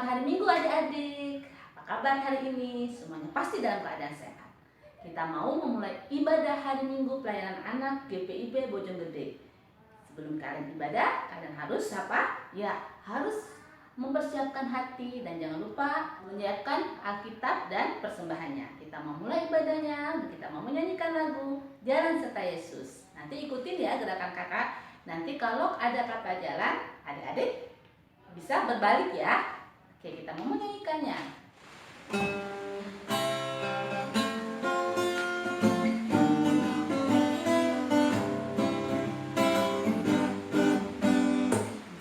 Selamat hari Minggu adik-adik. Apa kabar hari ini? Semuanya pasti dalam keadaan sehat. Kita mau memulai ibadah hari Minggu pelayanan anak GPIB Bojonggede. Sebelum kalian ibadah, kalian harus apa? Ya, harus mempersiapkan hati dan jangan lupa menyiapkan Alkitab dan persembahannya. Kita mau mulai ibadahnya, kita mau menyanyikan lagu Jalan Serta Yesus. Nanti ikutin ya gerakan kakak. Nanti kalau ada kata jalan, adik-adik bisa berbalik ya. Oke, kita mau menyanyikannya.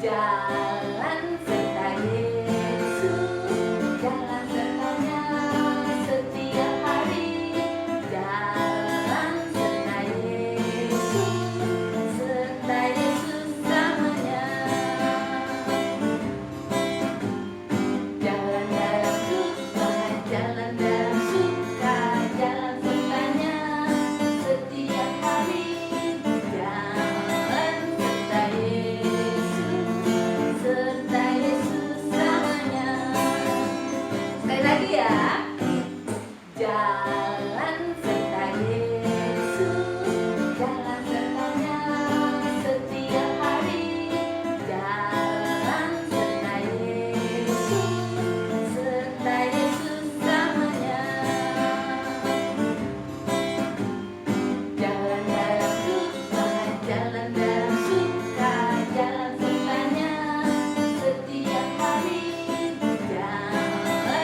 Jalan serta Yesus, jalan sertanya setiap hari. Jalan serta Yesus selamanya. Jalan dalam duka, jalan dalam suka, jalan sertanya setiap hari. Jalan serta Yesus selamanya. Sekali lagi ya. Jalan serta Yesus, jalan sertanya setiap hari. Jalan serta Yesus selamanya. Jalan dalam duka, jalan dalam suka, jalan sertanya setiap hari. Jalan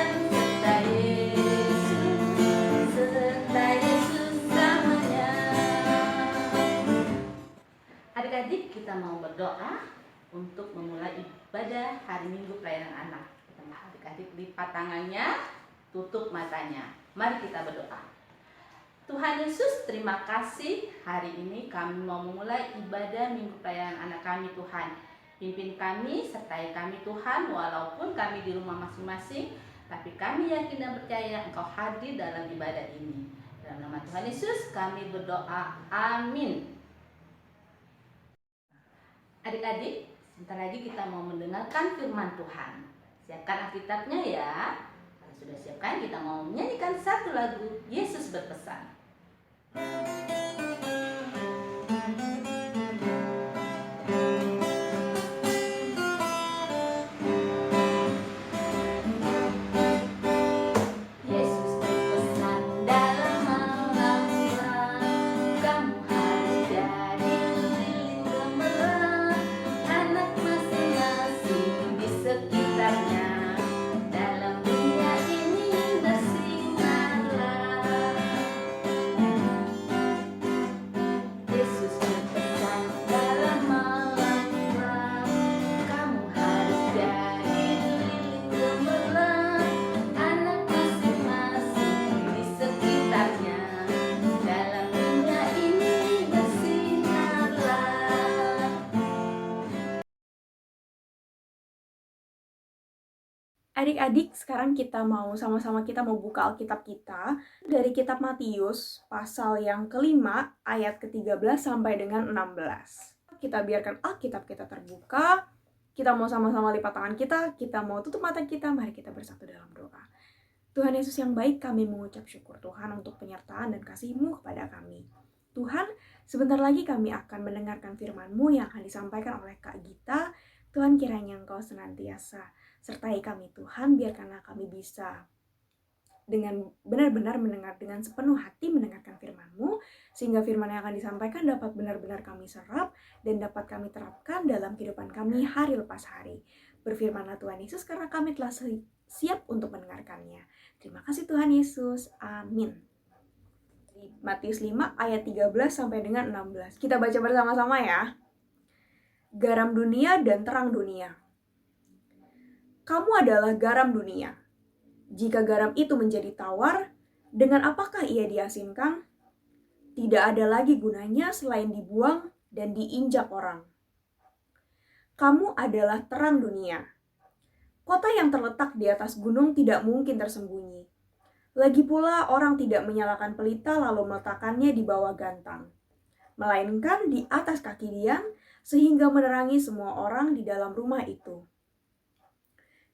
serta Yesus selamanya. Adik-adik, kita mau berdoa untuk memulai ibadah hari Minggu pelayanan anak. Adik-adik lipat tangannya, tutup matanya. Mari kita berdoa. Tuhan Yesus, terima kasih hari ini kami mau memulai ibadah Minggu pelayanan anak kami Tuhan. Pimpin kami, sertai kami Tuhan, walaupun kami di rumah masing-masing, tapi kami yakin dan percaya Engkau hadir dalam ibadah ini. Dalam nama Tuhan Yesus kami berdoa, amin. Adik-adik, sebentar lagi kita mau mendengarkan firman Tuhan. Siapkan Alkitabnya ya. Kalau sudah siapkan, kita mau menyanyikan satu lagu Yesus berpesan. Yesus berpesan dalam Al-Quran, kamu harus jadi lilin gemilang, anak masing-masing di sekitarnya. Dalam dunia ini bersinarlah. Yesus berpesan dalam Al-Quran, kamu harus jadi lilin gemilang, anak masing-masing di sekitarnya. Dalam dunia ini bersinarlah. Adik-adik, sekarang kita mau sama-sama buka Alkitab kita dari kitab Matius pasal yang kelima ayat ke-13 sampai dengan 16. Kita biarkan Alkitab kita terbuka. Kita mau sama-sama lipat tangan kita mau tutup mata kita, mari kita bersatu dalam doa. Tuhan Yesus yang baik, kami mengucap syukur Tuhan untuk penyertaan dan kasih-Mu kepada kami. Tuhan, sebentar lagi kami akan mendengarkan firman-Mu yang akan disampaikan oleh Kak Gita. Tuhan, kiranya Engkau senantiasa sertai kami Tuhan, biarkanlah kami bisa dengan benar-benar mendengar dengan sepenuh hati mendengarkan firman-Mu, sehingga firman yang akan disampaikan dapat benar-benar kami serap dan dapat kami terapkan dalam kehidupan kami hari lepas hari. Berfirmanlah Tuhan Yesus, karena kami telah siap untuk mendengarkannya. Terima kasih Tuhan Yesus, amin. Di Matius 5 ayat 13 sampai dengan 16. Kita baca bersama-sama ya. Garam dunia dan terang dunia. Kamu adalah garam dunia. Jika garam itu menjadi tawar, dengan apakah ia diasinkan? Tidak ada lagi gunanya selain dibuang dan diinjak orang. Kamu adalah terang dunia. Kota yang terletak di atas gunung tidak mungkin tersembunyi. Lagi pula orang tidak menyalakan pelita lalu meletakkannya di bawah gantang, melainkan di atas kaki dian, sehingga menerangi semua orang di dalam rumah itu.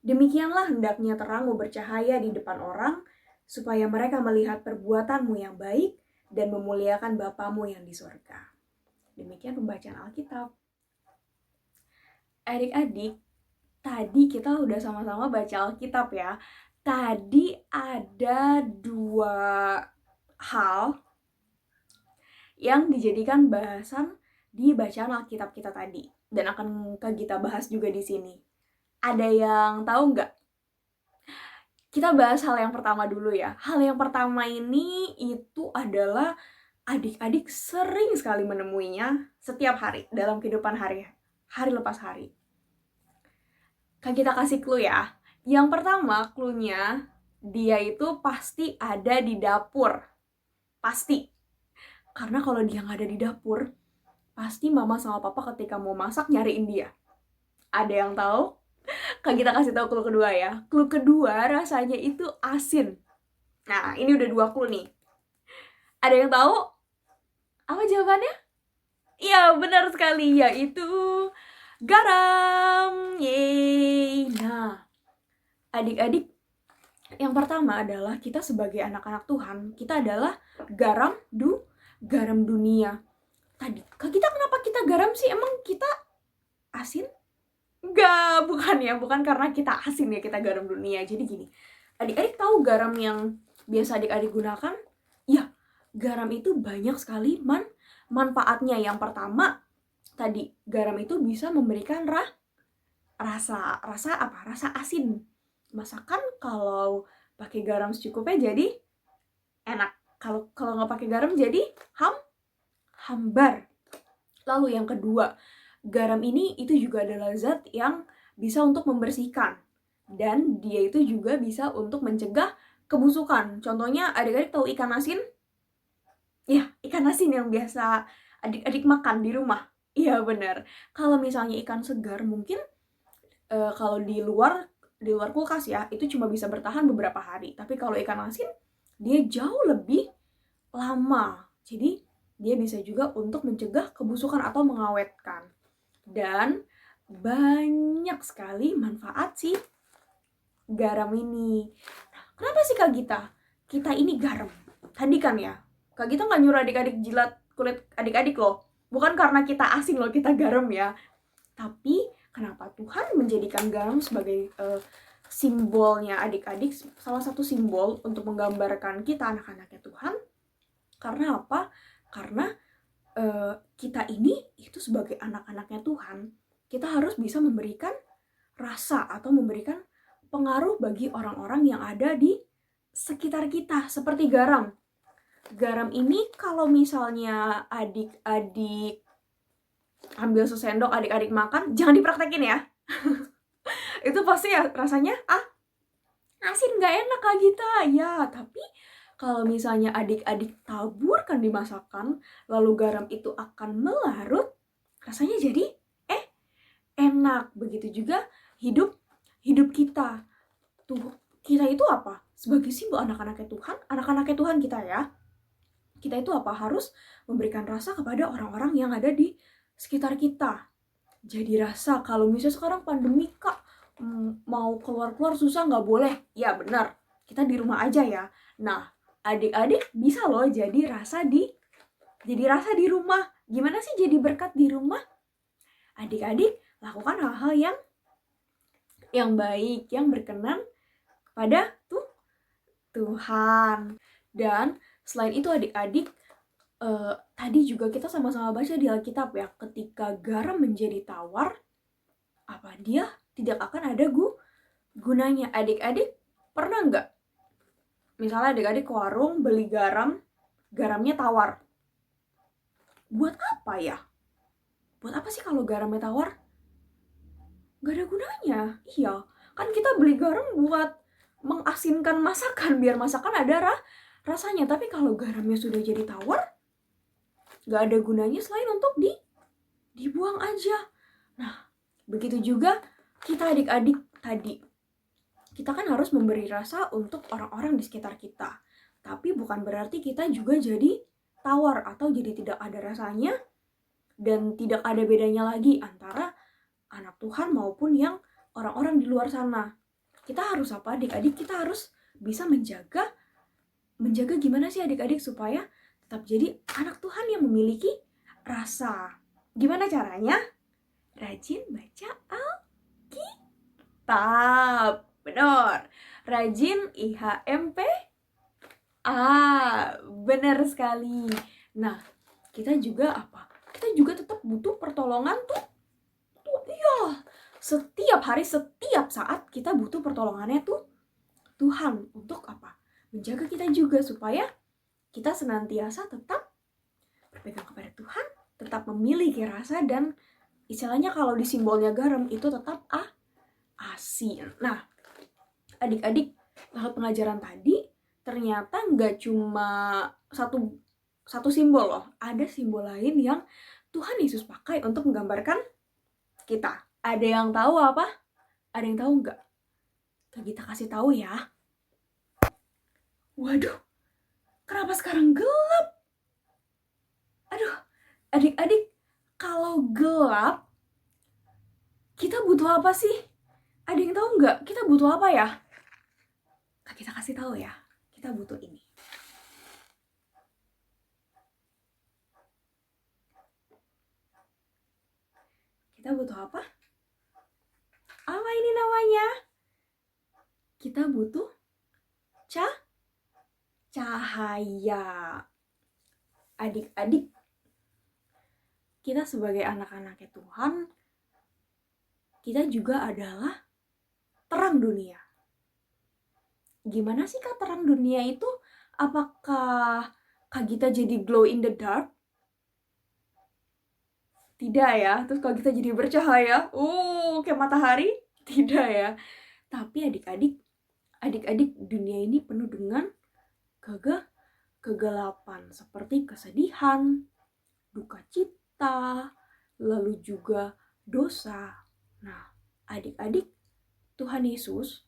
Demikianlah hendaknya terangmu bercahaya di depan orang, supaya mereka melihat perbuatanmu yang baik dan memuliakan Bapamu yang di surga. Demikian pembacaan Alkitab. Adik-adik, tadi kita udah sama-sama baca Alkitab ya. Tadi ada 2 hal yang dijadikan bahasan di bacaan Alkitab kita tadi. Dan akan kita bahas juga di sini. Ada yang tahu nggak? Kita bahas hal yang pertama dulu ya. Hal yang pertama ini itu adalah adik-adik sering sekali menemuinya setiap hari dalam kehidupan hari lepas hari. Kita kasih clue ya. Yang pertama clue-nya, dia itu pasti ada di dapur. Pasti. Karena kalau dia nggak ada di dapur, pasti mama sama papa ketika mau masak nyariin dia. Ada yang tahu? Kita kasih tahu clue kedua ya. Clue kedua rasanya itu asin. Nah, ini udah 2 clue nih. Ada yang tahu? Apa jawabannya? Iya, benar sekali, yaitu garam. Yeay. Nah, adik-adik, yang pertama adalah kita sebagai anak-anak Tuhan, kita adalah garam dunia. Tadi, kita kenapa kita garam sih? Emang kita asin? Enggak, bukan karena kita asin ya kita garam dunia. Jadi gini, adik-adik tahu garam yang biasa adik-adik gunakan? Ya, garam itu banyak sekali manfaatnya. Yang pertama, tadi garam itu bisa memberikan rasa apa? Rasa asin. Masakan kalau pakai garam secukupnya jadi enak. Kalau nggak pakai garam jadi hambar. Lalu yang kedua, garam ini itu juga adalah zat yang bisa untuk membersihkan. Dan dia itu juga bisa untuk mencegah kebusukan. Contohnya adik-adik tahu ikan asin? Ya, ikan asin yang biasa adik-adik makan di rumah. Iya benar. Kalau misalnya ikan segar mungkin kalau di luar kulkas ya, itu cuma bisa bertahan beberapa hari. Tapi kalau ikan asin, dia jauh lebih lama. Jadi dia bisa juga untuk mencegah kebusukan atau mengawetkan. Dan banyak sekali manfaat si garam ini. Kenapa sih Kak Gita? Kita ini garam. Tadi kan ya, Kak Gita nggak nyuruh adik-adik jilat kulit adik-adik loh. Bukan karena kita asin loh kita garam ya. Tapi kenapa Tuhan menjadikan garam sebagai simbolnya adik-adik, salah satu simbol untuk menggambarkan kita anak-anaknya Tuhan. Karena apa? Karena kita ini itu sebagai anak-anaknya Tuhan, kita harus bisa memberikan rasa atau memberikan pengaruh bagi orang-orang yang ada di sekitar kita, seperti garam. Garam ini kalau misalnya adik-adik ambil sesendok, adik-adik makan, jangan dipraktekin ya. Itu pasti ya rasanya asin, gak enak Kak Gita. Ya, tapi kalau misalnya adik-adik taburkan di masakan, lalu garam itu akan melarut, rasanya jadi enak. Begitu juga hidup kita. Tuh, kita itu apa? Sebagai simbol anak-anaknya Tuhan kita ya. Kita itu apa? Harus memberikan rasa kepada orang-orang yang ada di sekitar kita. Jadi rasa, kalau misalnya sekarang pandemi Kak, mau keluar-keluar susah, nggak boleh. Ya benar, kita di rumah aja ya. Nah, adik-adik bisa loh jadi rasa di rumah. Gimana sih jadi berkat di rumah? Adik-adik lakukan hal-hal yang baik, yang berkenan kepada Tuhan. Dan selain itu adik-adik, tadi juga kita sama-sama baca di Alkitab ya, ketika garam menjadi tawar, dia tidak akan ada gunanya. Adik-adik pernah nggak? Misalnya adik-adik ke warung beli garamnya tawar. Buat apa ya? Buat apa sih kalau garamnya tawar? Gak ada gunanya. Iya, kan kita beli garam buat mengasinkan masakan, biar masakan ada rasanya. Tapi kalau garamnya sudah jadi tawar, gak ada gunanya selain untuk dibuang aja. Nah, begitu juga kita adik-adik tadi. Kita kan harus memberi rasa untuk orang-orang di sekitar kita. Tapi bukan berarti kita juga jadi tawar atau jadi tidak ada rasanya dan tidak ada bedanya lagi antara anak Tuhan maupun yang orang-orang di luar sana. kita harus apa adik-adik? Kita harus bisa menjaga gimana sih adik-adik supaya tetap jadi anak Tuhan yang memiliki rasa. Gimana caranya? Rajin baca Alkitab. Benar. Rajin IHMP. Benar sekali. Nah, kita juga apa? Kita juga tetap butuh pertolongan tuh. Iya. Setiap hari, setiap saat kita butuh pertolongannya tuh Tuhan. Untuk apa? Menjaga kita juga supaya kita senantiasa tetap berpegang kepada Tuhan, tetap memiliki rasa, dan istilahnya kalau di simbolnya garam itu tetap asin. Nah, adik-adik, lewat pengajaran tadi ternyata nggak cuma satu simbol loh. Ada simbol lain yang Tuhan Yesus pakai untuk menggambarkan kita. Ada yang tahu apa? Ada yang tahu nggak? Kita kasih tahu ya. Waduh, kenapa sekarang gelap? Aduh, adik-adik, kalau gelap, kita butuh apa sih? Ada yang tahu nggak? Kita butuh apa ya? Kita kasih tahu ya. Kita butuh ini. Kita butuh apa? Apa ini namanya? Kita butuh cahaya. Adik-adik, kita sebagai anak-anaknya Tuhan, kita juga adalah terang dunia. Gimana sih Kak terang dunia itu? Apakah Kak Gita jadi glow in the dark? Tidak ya. Terus kalau kita jadi bercahaya, kayak matahari? Tidak ya. Tapi adik-adik dunia ini penuh dengan kegelapan, seperti kesedihan, duka cita, lalu juga dosa. Nah, adik-adik, Tuhan Yesus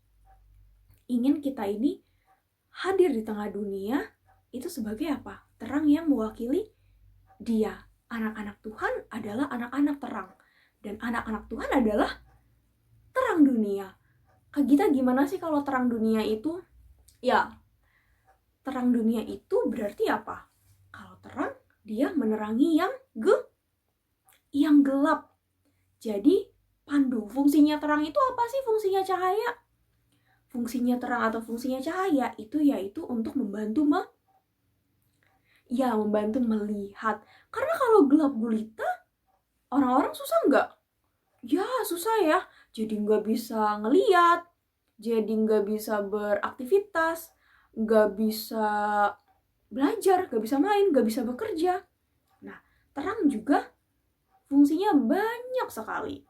ingin kita ini hadir di tengah dunia itu sebagai apa? Terang yang mewakili Dia. Anak-anak Tuhan adalah anak-anak terang, dan anak-anak Tuhan adalah terang dunia. Kak Gita gimana sih kalau terang dunia itu? Ya, terang dunia itu berarti apa? Kalau terang, dia menerangi yang gelap. Jadi, pandu. Fungsinya terang itu apa sih? Fungsinya cahaya. Fungsinya terang atau fungsinya cahaya itu yaitu untuk membantu membantu melihat. Karena kalau gelap gulita, orang-orang susah nggak? Ya, susah ya. Jadi nggak bisa ngeliat, jadi nggak bisa beraktivitas, nggak bisa belajar, nggak bisa main, nggak bisa bekerja. Nah, terang juga fungsinya banyak sekali.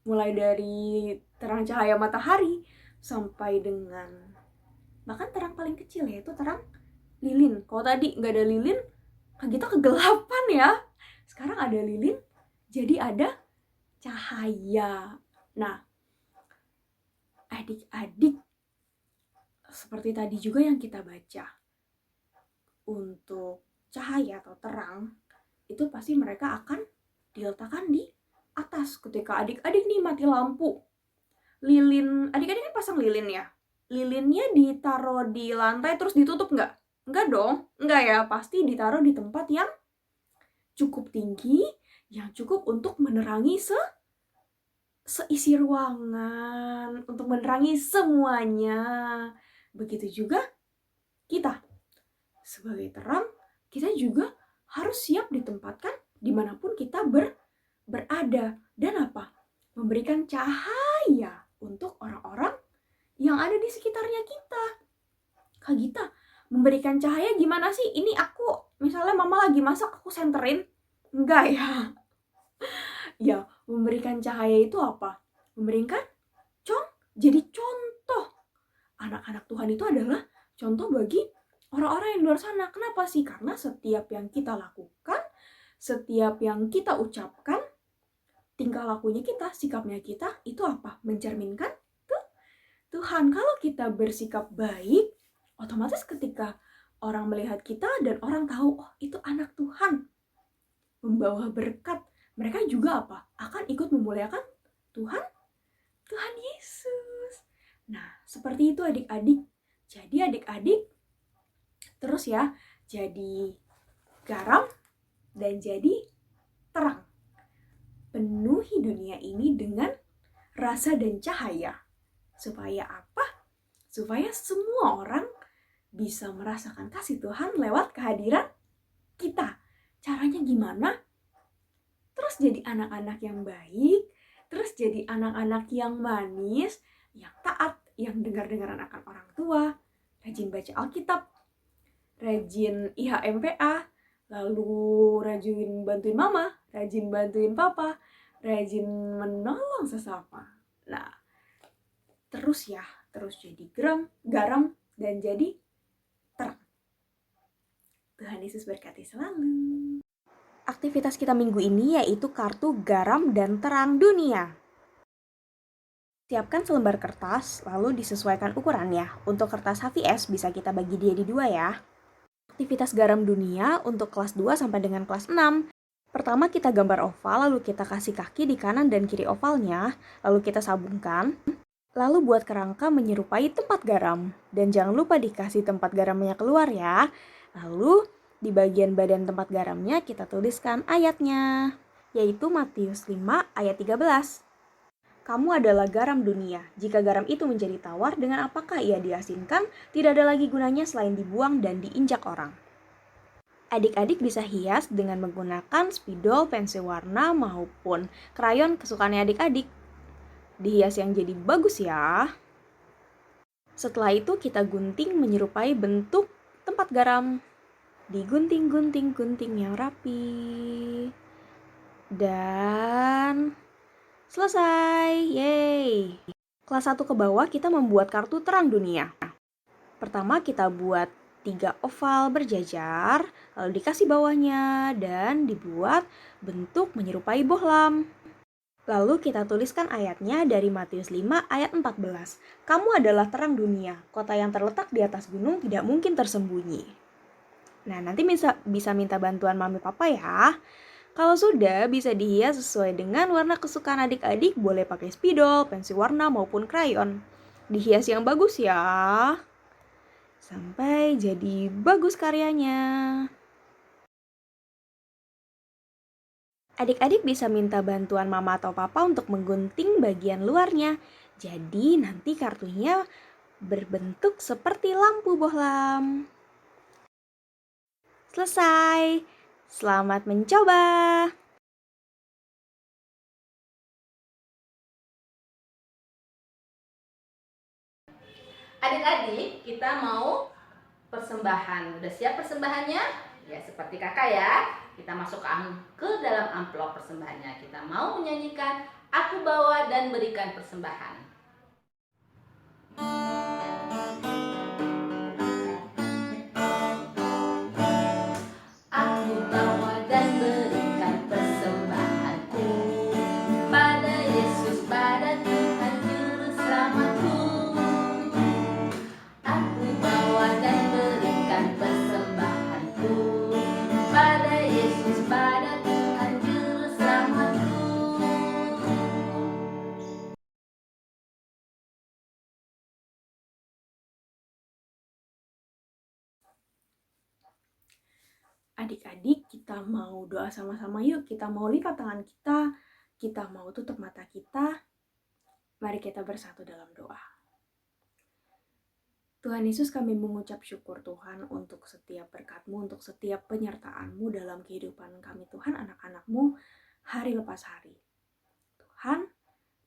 Mulai dari terang cahaya matahari sampai dengan bahkan terang paling kecil yaitu terang lilin. Kalau tadi nggak ada lilin, kita kegelapan ya. Sekarang ada lilin, jadi ada cahaya. Nah, adik-adik, seperti tadi juga yang kita baca, untuk cahaya atau terang, itu pasti mereka akan diletakkan di atas. Ketika adik-adik nih mati lampu, lilin, adik-adik kan pasang lilin ya. Lilinnya ditaruh di lantai terus ditutup nggak? Enggak dong, enggak ya. Pasti ditaruh di tempat yang cukup tinggi, yang cukup untuk menerangi seisi ruangan, untuk menerangi semuanya. Begitu juga kita. Sebagai terang, kita juga harus siap ditempatkan dimanapun kita berada. Dan apa? Memberikan cahaya untuk orang-orang yang ada di sekitarnya kita. Kak Gita, memberikan cahaya gimana sih? Ini aku, misalnya mama lagi masak, aku senterin. Enggak ya. Ya, memberikan cahaya itu apa? Memberikan jadi contoh. Anak-anak Tuhan itu adalah contoh bagi orang-orang yang di luar sana. Kenapa sih? Karena setiap yang kita lakukan, setiap yang kita ucapkan, tingkah lakunya kita, sikapnya kita, itu apa? Mencerminkan Tuhan. Kalau kita bersikap baik, otomatis ketika orang melihat kita dan orang tahu, oh itu anak Tuhan, membawa berkat, mereka juga apa? Akan ikut memuliakan Tuhan Yesus. Nah, seperti itu adik-adik. Jadi adik-adik terus ya, jadi garam dan jadi terang. Penuhi dunia ini dengan rasa dan cahaya. Supaya apa? Supaya semua orang bisa merasakan kasih Tuhan lewat kehadiran kita. Caranya gimana? Terus jadi anak-anak yang baik, terus jadi anak-anak yang manis, yang taat, yang dengar-dengaran akan orang tua, rajin baca Alkitab, rajin IHMPA, lalu rajin bantuin mama, rajin bantuin papa, rajin menolong sesama. Nah, terus ya, terus jadi garam dan jadi terang. Tuhan Yesus berkati selalu. Aktivitas kita minggu ini yaitu kartu garam dan terang dunia. Siapkan selembar kertas, lalu disesuaikan ukurannya. Untuk kertas HVS bisa kita bagi dia di 2 ya. Aktivitas garam dunia untuk kelas 2 sampai dengan kelas 6. Pertama kita gambar oval, lalu kita kasih kaki di kanan dan kiri ovalnya, lalu kita sabungkan. Lalu buat kerangka menyerupai tempat garam. Dan jangan lupa dikasih tempat garamnya keluar ya. Lalu di bagian badan tempat garamnya kita tuliskan ayatnya, yaitu Matius 5 ayat 13. Kamu adalah garam dunia. Jika garam itu menjadi tawar, dengan apakah ia diasinkan? Tidak ada lagi gunanya selain dibuang dan diinjak orang. Adik-adik bisa hias dengan menggunakan spidol, pensil warna, maupun krayon kesukaannya adik-adik. Dihias yang jadi bagus ya. Setelah itu kita gunting menyerupai bentuk tempat garam. Digunting-gunting yang rapi. Dan selesai. Yeay. Kelas 1 ke bawah kita membuat kartu terang dunia. Pertama kita buat 3 oval berjajar, lalu dikasih bawahnya dan dibuat bentuk menyerupai bohlam. Lalu kita tuliskan ayatnya dari Matius 5 ayat 14. Kamu adalah terang dunia, kota yang terletak di atas gunung tidak mungkin tersembunyi. Nah, nanti bisa minta bantuan mami papa ya. Kalau sudah, bisa dihias sesuai dengan warna kesukaan adik-adik, boleh pakai spidol, pensil warna, maupun krayon. Dihias yang bagus ya. Sampai jadi bagus karyanya. Adik-adik bisa minta bantuan mama atau papa untuk menggunting bagian luarnya. Jadi nanti kartunya berbentuk seperti lampu bohlam. Selesai. Selamat mencoba. Adik-adik, kita mau persembahan. Udah siap persembahannya? Ya, seperti kakak ya. Kita masuk ke dalam amplop persembahannya. Kita mau menyanyikan Aku Bawa dan Berikan Persembahan. Aku bawa dan berikan persembahanku pada Yesus, pada Tuhan Juru Selamatku. Aku bawa dan berikan persembahanku pada Yesus, pada Tuhan Juru Selamatku. Adik-adik, kita mau doa sama-sama yuk. Kita mau lipat tangan kita mau tutup mata kita. Mari kita bersatu dalam doa. Tuhan Yesus, kami mengucap syukur Tuhan untuk setiap berkat-Mu, untuk setiap penyertaan-Mu dalam kehidupan kami Tuhan, anak-anak-Mu, hari lepas hari. Tuhan,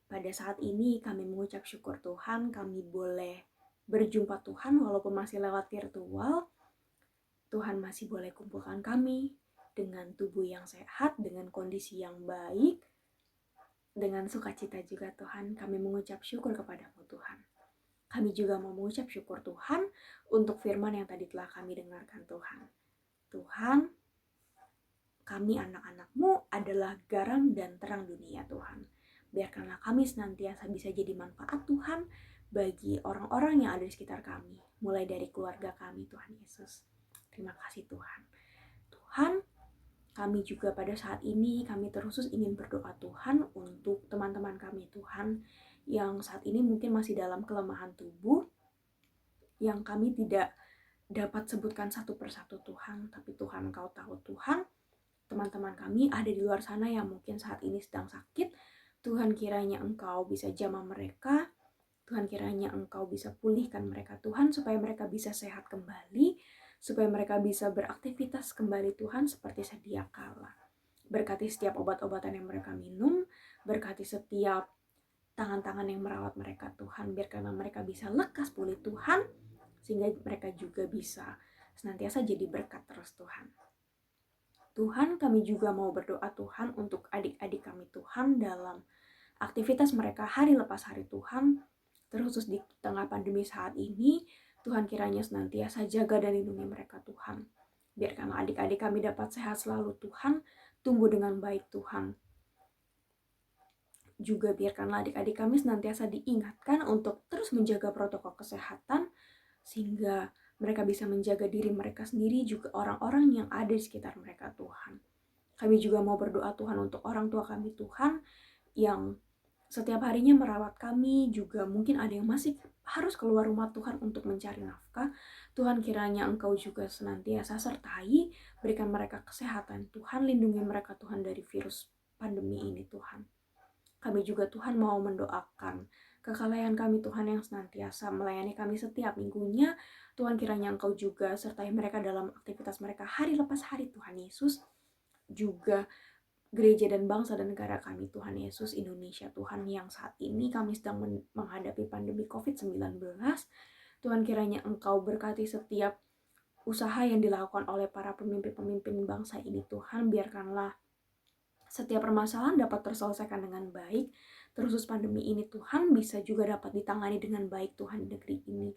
pada saat ini kami mengucap syukur Tuhan, kami boleh berjumpa Tuhan walaupun masih lewat virtual. Tuhan masih boleh kumpulkan kami dengan tubuh yang sehat, dengan kondisi yang baik, dengan sukacita juga Tuhan. Kami mengucap syukur kepada-Mu Tuhan. Kami juga mau mengucap syukur Tuhan untuk firman yang tadi telah kami dengarkan Tuhan. Tuhan, kami anak-anak-Mu adalah garam dan terang dunia Tuhan. Biarkanlah kami senantiasa bisa jadi manfaat Tuhan bagi orang-orang yang ada di sekitar kami. Mulai dari keluarga kami Tuhan Yesus. Terima kasih Tuhan. Tuhan, kami juga pada saat ini, kami terus ingin berdoa Tuhan untuk teman-teman kami Tuhan yang saat ini mungkin masih dalam kelemahan tubuh, yang kami tidak dapat sebutkan satu persatu Tuhan, tapi Tuhan Engkau tahu Tuhan. Teman-teman kami ada di luar sana yang mungkin saat ini sedang sakit, Tuhan kiranya Engkau bisa jamah mereka, Tuhan kiranya Engkau bisa pulihkan mereka Tuhan, supaya mereka bisa sehat kembali, supaya mereka bisa beraktivitas kembali Tuhan seperti sedia kala. Berkati setiap obat-obatan yang mereka minum, berkati setiap tangan-tangan yang merawat mereka Tuhan, biarkan mereka bisa lekas pulih Tuhan, sehingga mereka juga bisa senantiasa jadi berkat terus Tuhan. Tuhan, kami juga mau berdoa Tuhan untuk adik-adik kami Tuhan dalam aktivitas mereka hari lepas hari Tuhan, terkhusus di tengah pandemi saat ini. Tuhan kiranya senantiasa jaga dan lindungi mereka Tuhan. Biarkanlah adik-adik kami dapat sehat selalu Tuhan, tumbuh dengan baik Tuhan. Juga biarkanlah adik-adik kami senantiasa diingatkan untuk terus menjaga protokol kesehatan, sehingga mereka bisa menjaga diri mereka sendiri, juga orang-orang yang ada di sekitar mereka Tuhan. Kami juga mau berdoa Tuhan untuk orang tua kami Tuhan, yang setiap harinya merawat kami, juga mungkin ada yang masih harus keluar rumah Tuhan untuk mencari nafkah. Tuhan kiranya Engkau juga senantiasa sertai, berikan mereka kesehatan Tuhan, lindungi mereka Tuhan dari virus pandemi ini Tuhan. Kami juga Tuhan mau mendoakan kekalayan kami Tuhan yang senantiasa melayani kami setiap minggunya. Tuhan kiranya Engkau juga sertai mereka dalam aktivitas mereka hari lepas hari Tuhan Yesus. Juga gereja dan bangsa dan negara kami Tuhan Yesus, Indonesia Tuhan, yang saat ini kami sedang menghadapi pandemi COVID-19. Tuhan kiranya Engkau berkati setiap usaha yang dilakukan oleh para pemimpin-pemimpin bangsa ini Tuhan. Biarkanlah setiap permasalahan dapat terselesaikan dengan baik. Terkhusus pandemi ini Tuhan bisa juga dapat ditangani dengan baik Tuhan di negeri ini.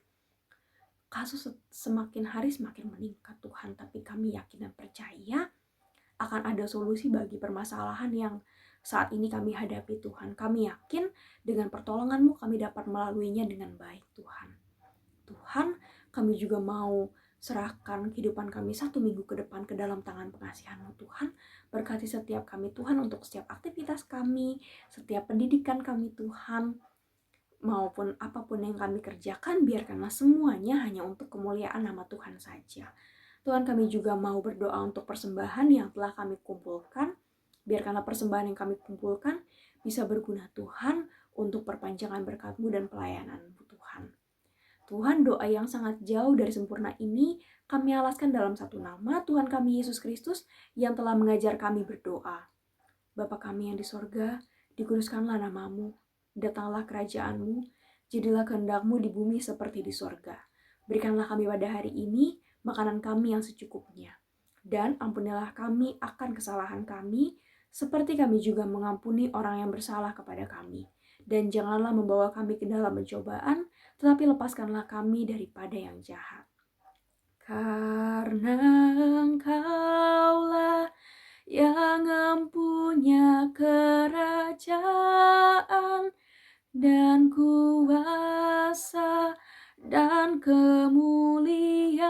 Kasus semakin hari semakin meningkat Tuhan, tapi kami yakin dan percaya akan ada solusi bagi permasalahan yang saat ini kami hadapi Tuhan. Kami yakin dengan pertolongan-Mu kami dapat melaluinya dengan baik Tuhan. Tuhan, kami juga mau serahkan kehidupan kami 1 minggu ke depan ke dalam tangan pengasihan-Mu Tuhan. Berkati setiap kami Tuhan untuk setiap aktivitas kami, setiap pendidikan kami Tuhan, maupun apapun yang kami kerjakan, biarkanlah semuanya hanya untuk kemuliaan nama Tuhan saja. Tuhan, kami juga mau berdoa untuk persembahan yang telah kami kumpulkan. Biarkanlah persembahan yang kami kumpulkan bisa berguna Tuhan untuk perpanjangan berkat-Mu dan pelayanan-Mu Tuhan. Tuhan, doa yang sangat jauh dari sempurna ini kami alaskan dalam satu nama, Tuhan kami Yesus Kristus, yang telah mengajar kami berdoa. Bapa kami yang di sorga, dikuduskanlah nama-Mu, datanglah kerajaan-Mu, jadilah kehendak-Mu di bumi seperti di sorga. Berikanlah kami pada hari ini makanan kami yang secukupnya, dan ampunilah kami akan kesalahan kami, seperti kami juga mengampuni orang yang bersalah kepada kami. Dan janganlah membawa kami ke dalam pencobaan, tetapi lepaskanlah kami daripada yang jahat. Karena Engkaulah yang empunya kerajaan dan kuasa dan kemuliaan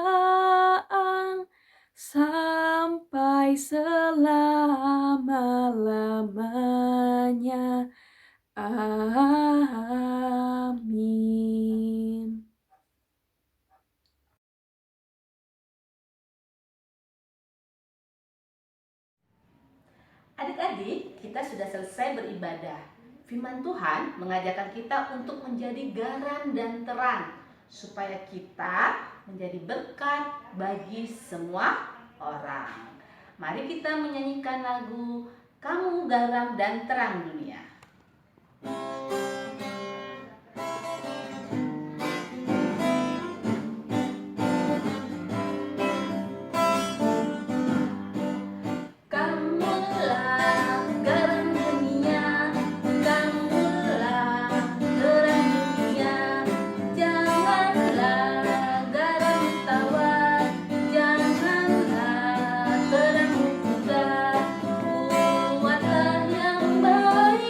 sampai selama-lamanya. Amin. Adik-adik, kita sudah selesai beribadah. Firman Tuhan mengajarkan kita untuk menjadi garam dan terang, supaya kita menjadi berkat bagi semua orang. Mari kita menyanyikan lagu "Kamu Garam dan Terang Dunia". Buatlah yang baik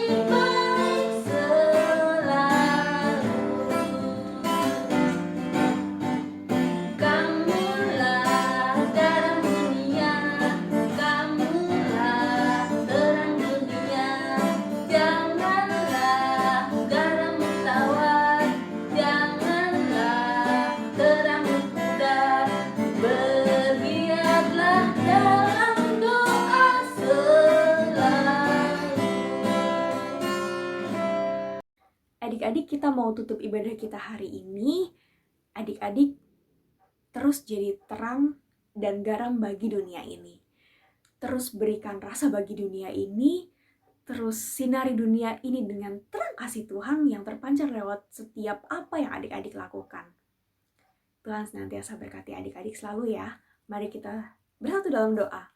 Adik-adik, kita mau tutup ibadah kita hari ini. Adik-adik terus jadi terang dan garam bagi dunia ini. Terus berikan rasa bagi dunia ini. Terus sinari dunia ini dengan terang kasih Tuhan yang terpancar lewat setiap apa yang adik-adik lakukan. Tuhan senantiasa berkati adik-adik selalu ya. Mari kita bersatu dalam doa.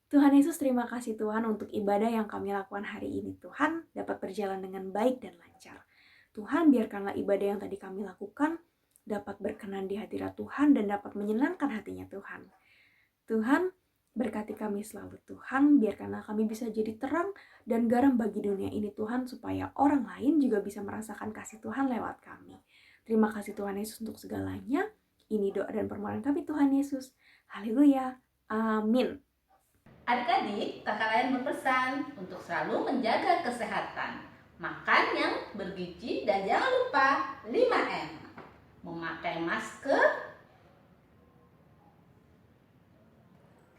Tuhan Yesus, terima kasih Tuhan untuk ibadah yang kami lakukan hari ini. Tuhan dapat berjalan dengan baik dan lancar. Tuhan, biarkanlah ibadah yang tadi kami lakukan dapat berkenan di hadirat Tuhan dan dapat menyenangkan hatinya Tuhan. Tuhan, berkati kami selalu Tuhan, biarkanlah kami bisa jadi terang dan garam bagi dunia ini Tuhan, supaya orang lain juga bisa merasakan kasih Tuhan lewat kami. Terima kasih Tuhan Yesus untuk segalanya. Ini doa dan permohonan kami Tuhan Yesus. Haleluya. Amin. Adik-adik, kakak lain berpesan untuk selalu menjaga kesehatan, makan yang bergizi, dan jangan lupa 5M. Memakai masker,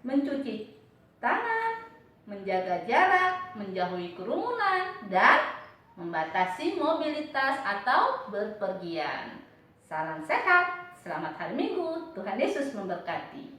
mencuci tangan, menjaga jarak, menjauhi kerumunan, dan membatasi mobilitas atau berpergian. Salam sehat, selamat hari Minggu, Tuhan Yesus memberkati.